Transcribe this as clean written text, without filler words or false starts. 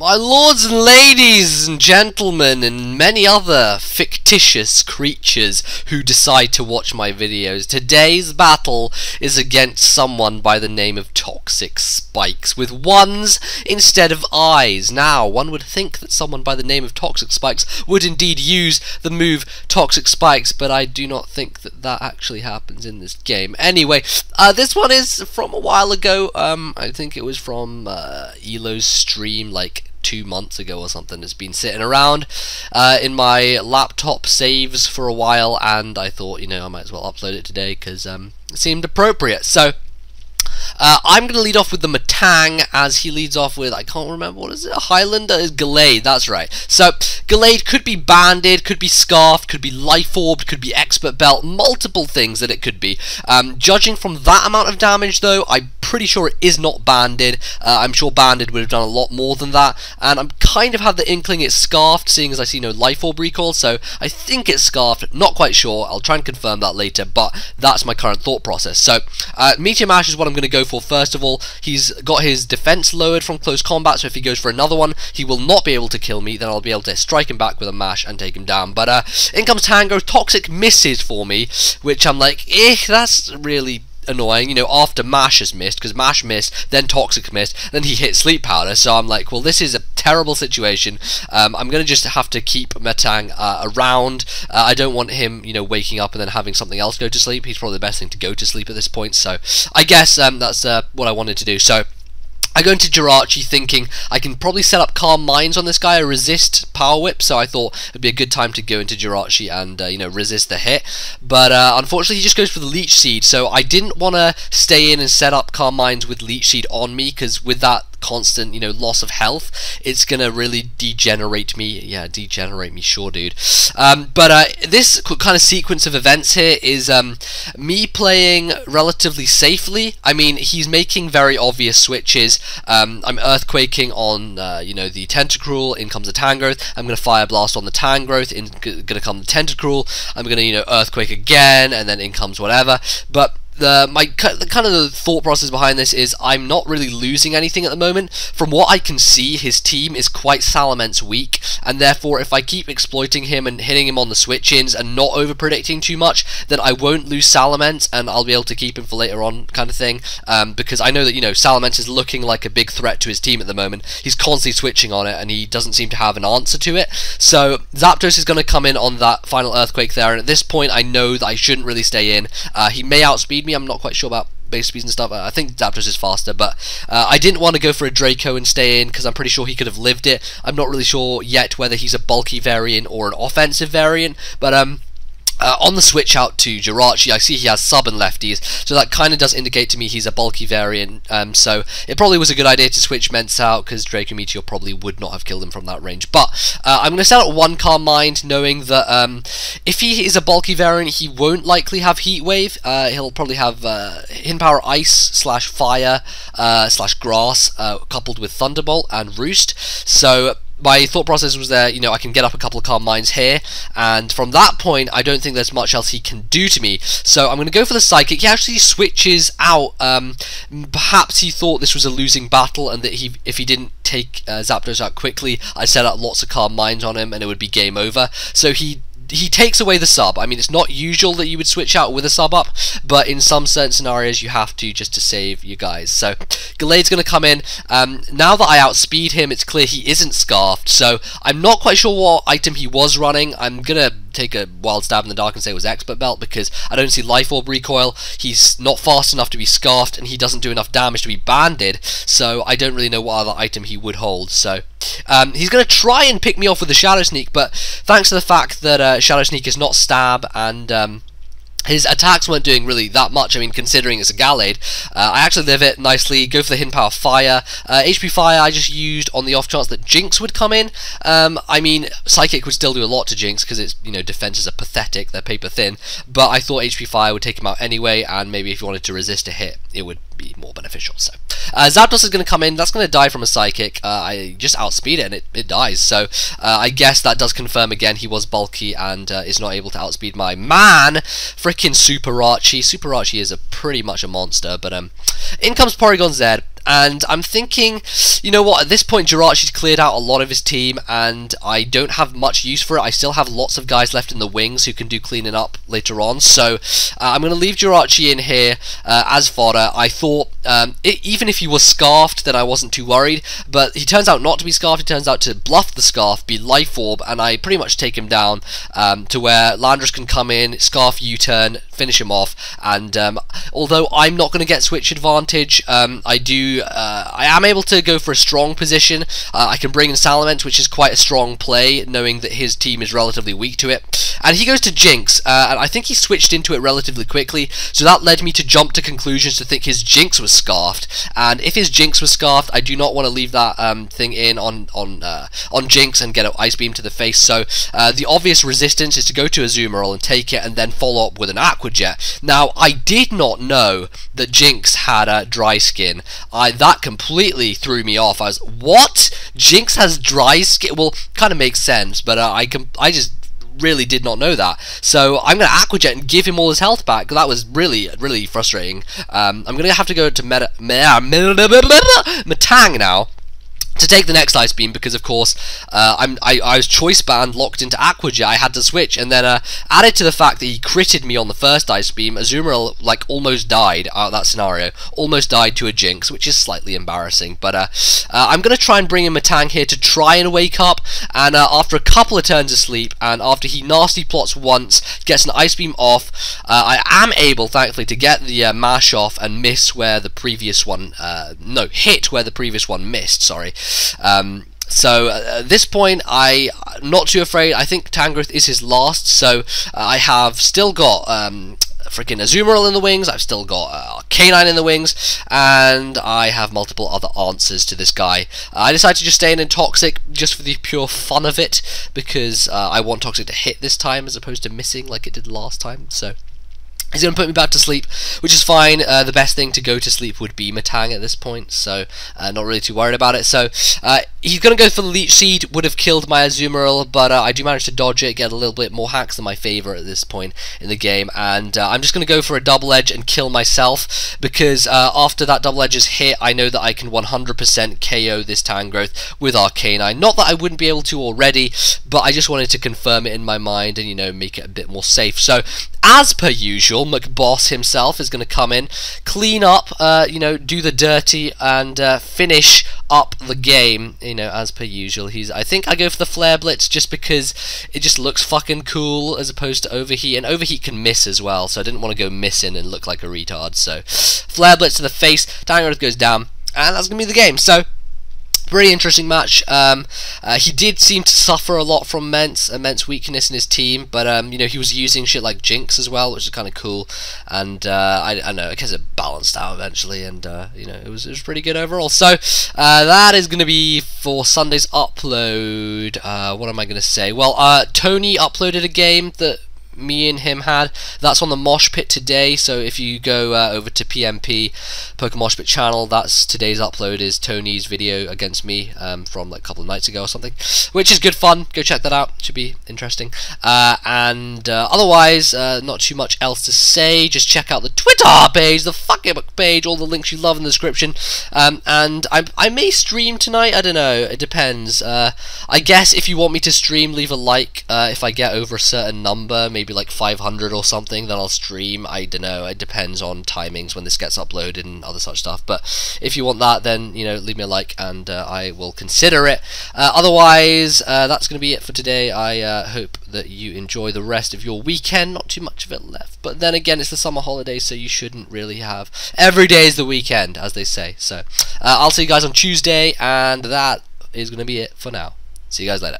My lords and ladies and gentlemen and many other fictitious creatures who decide to watch my videos, today's battle is against someone by the name of Toxic Spikes, with ones instead of eyes. Now, one would think that someone by the name of Toxic Spikes would indeed use the move Toxic Spikes, but I do not think that that actually happens in this game. Anyway, this one is from a while ago. I think it was from Elo's stream, like 2 months ago or something. It's been sitting around in my laptop saves for a while, and I thought, you know, I might as well upload it today because it seemed appropriate. So I'm going to lead off with the Matang, as he leads off with, I can't remember, what is it, a Highlander? Is Gallade, that's right. So Gallade could be banded, could be scarfed, could be life orbed, could be expert belt, multiple things that it could be. Judging from that amount of damage though, I'm pretty sure it is not banded. I'm sure banded would have done a lot more than that, and I'm kind of have the inkling it's scarfed, seeing as I see no life orb recoil, so I think it's scarfed, not quite sure. I'll try and confirm that later, but that's my current thought process. So Meteor Mash is what I'm going to go for first of all. He's got his defense lowered from close combat, so if he goes for another one, he will not be able to kill me. Then I'll be able to strike him back with a mash and take him down. But in comes Tango. Toxic misses for me, which I'm like, that's really annoying, you know, after Mash has missed, because Mash missed, then Toxic missed, then he hit Sleep Powder, so I'm like, well, this is a terrible situation. I'm going to just have to keep Matang around. I don't want him, you know, waking up and then having something else go to sleep. He's probably the best thing to go to sleep at this point, so I guess that's what I wanted to do. So I go into Jirachi thinking I can probably set up Calm Minds on this guy, a resist Power Whip, so I thought it'd be a good time to go into Jirachi and, you know, resist the hit. But unfortunately he just goes for the Leech Seed, so I didn't want to stay in and set up Calm Minds with Leech Seed on me, because with that constant, you know, loss of health, it's gonna really degenerate me. Yeah, degenerate me, sure, dude. But this kind of sequence of events here is me playing relatively safely. I mean, he's making very obvious switches. I'm earthquaking on, you know, the Tentacruel. In comes the Tangrowth. I'm gonna Fire Blast on the Tangrowth. In gonna come the Tentacruel. I'm gonna, you know, earthquake again, and then in comes whatever. But the kind of the thought process behind this is I'm not really losing anything at the moment. From what I can see, his team is quite Salamence weak, and therefore if I keep exploiting him and hitting him on the switch-ins and not over-predicting too much, then I won't lose Salamence and I'll be able to keep him for later on, kind of thing, because I know that, you know, Salamence is looking like a big threat to his team at the moment. He's constantly switching on it and he doesn't seem to have an answer to it. So Zapdos is going to come in on that final Earthquake there, and at this point I know that I shouldn't really stay in. He may outspeed me. I'm not quite sure about base speeds and stuff. I think Zapdos is faster, but I didn't want to go for a Draco and stay in because I'm pretty sure he could have lived it. I'm not really sure yet whether he's a bulky variant or an offensive variant, but on the switch out to Jirachi, I see he has sub and lefties, so that kind of does indicate to me he's a bulky variant, so it probably was a good idea to switch Mence out, because Draco Meteor probably would not have killed him from that range. But I'm going to set up one Calm Mind, knowing that if he is a bulky variant, he won't likely have Heat Wave. He'll probably have Hidden Power Ice slash Fire slash Grass coupled with Thunderbolt and Roost, so my thought process was there, you know, I can get up a couple of Calm Minds here, and from that point, I don't think there's much else he can do to me. So I'm going to go for the Psychic. He actually switches out. Perhaps he thought this was a losing battle, and that if he didn't take Zapdos out quickly, I'd set up lots of Calm Minds on him, and it would be game over. So he takes away the sub. I mean, it's not usual that you would switch out with a sub up, but in some certain scenarios you have to, just to save you guys. So Gallade's going to come in. Now that I outspeed him, it's clear he isn't scarfed, so I'm not quite sure what item he was running. I'm going to take a wild stab in the dark and say it was Expert Belt, because I don't see Life Orb recoil, he's not fast enough to be scarfed, and he doesn't do enough damage to be banded, so I don't really know what other item he would hold. So he's going to try and pick me off with the Shadow Sneak, but thanks to the fact that Shadow Sneak is not stab, and his attacks weren't doing really that much. I mean, considering it's a Gallade, I actually live it nicely, go for the Hidden Power Fire. HP Fire I just used on the off chance that Jynx would come in. I mean, Psychic would still do a lot to Jynx because its, you know, defenses are pathetic, they're paper thin, but I thought HP Fire would take him out anyway, and maybe if you wanted to resist a hit, it would be more beneficial. So Zapdos is going to come in. That's going to die from a Psychic. I just outspeed it and it dies, so I guess that does confirm again he was bulky and is not able to outspeed my man. Frickin' Super Archie. Super Archie is pretty much a monster, but in comes Porygon Z. And I'm thinking, you know what, at this point Jirachi's cleared out a lot of his team and I don't have much use for it. I still have lots of guys left in the wings who can do cleaning up later on, so I'm going to leave Jirachi in here as fodder. I thought even if he was scarfed then I wasn't too worried, but he turns out not to be scarfed. He turns out to bluff the scarf, be life orb, and I pretty much take him down to where Landorus can come in, scarf U-turn, finish him off, and although I'm not going to get switch advantage, I am able to go for a strong position. I can bring in Salamence, which is quite a strong play, knowing that his team is relatively weak to it. And he goes to Jynx, and I think he switched into it relatively quickly, so that led me to jump to conclusions to think his Jynx was scarfed. And if his Jynx was scarfed, I do not want to leave that thing in on Jynx and get an Ice Beam to the face. So the obvious resistance is to go to Azumarill and take it, and then follow up with an Aqua Jet. Now, I did not know that Jynx had a dry skin. That completely threw me off. I was, what? Jynx has dry skin? Well, kind of makes sense, but I just really did not know that. So I'm going to Aqua Jet and give him all his health back. That was really, really frustrating. I'm going to have to go to Metang now to take the next Ice Beam, because of course I was choice band locked into Aqua Jet. I had to switch, and then added to the fact that he critted me on the first Ice Beam, Azumarill like almost died out of that scenario, almost died to a Jynx, which is slightly embarrassing. But I'm going to try and bring in Metang here to try and wake up, and after a couple of turns of sleep, and after he nasty plots once, gets an Ice Beam off, I am able, thankfully, to get the mash off and miss where the previous one, hit where the previous one missed, sorry. So at this point, I'm not too afraid. I think Tangrowth is his last, so I have still got freaking Azumarill in the wings, I've still got K9 in the wings, and I have multiple other answers to this guy. I decided to just stay in Toxic just for the pure fun of it, because I want Toxic to hit this time as opposed to missing like it did last time. So he's going to put me back to sleep, which is fine. The best thing to go to sleep would be Metang at this point, so not really too worried about it. So he's going to go for the Leech Seed, would have killed my Azumarill, but I do manage to dodge it, get a little bit more hacks than my favourite at this point in the game, and I'm just going to go for a Double Edge and kill myself, because after that Double Edge is hit, I know that I can 100% KO this Tangrowth with Arcanine. Not that I wouldn't be able to already, but I just wanted to confirm it in my mind and, you know, make it a bit more safe. So as per usual, McBoss himself is going to come in, clean up, you know, do the dirty, and finish up the game, you know, as per usual. I think I go for the Flare Blitz just because it just looks fucking cool as opposed to Overheat, and Overheat can miss as well, so I didn't want to go missing and look like a retard. So Flare Blitz to the face, Tangrowth goes down, and that's going to be the game. So pretty interesting match. He did seem to suffer a lot from immense weakness in his team, but you know, he was using shit like Jynx as well, which is kind of cool. And I don't know, I guess it balanced out eventually, and you know, it was pretty good overall. So that is going to be for Sunday's upload. What am I going to say? Well, Tony uploaded a game that me and him had. That's on the Mosh Pit today, so if you go over to PMP Pokemon Mosh Pit channel, that's today's upload is Tony's video against me from like a couple of nights ago or something, which is good fun. Go check that out, should be interesting. And otherwise, not too much else to say. Just check out the Twitter page, the fucking page, all the links you love in the description. And I may stream tonight, I don't know, it depends. I guess if you want me to stream, leave a like. If I get over a certain number, maybe like 500 or something, then I'll stream. I don't know, it depends on timings when this gets uploaded and other such stuff, but if you want that, then, you know, leave me a like and I will consider it. Otherwise, that's going to be it for today. I hope that you enjoy the rest of your weekend. Not too much of it left, but then again, it's the summer holidays, so you shouldn't really have every day is the weekend, as they say. So I'll see you guys on Tuesday, and that is going to be it for now. See you guys later.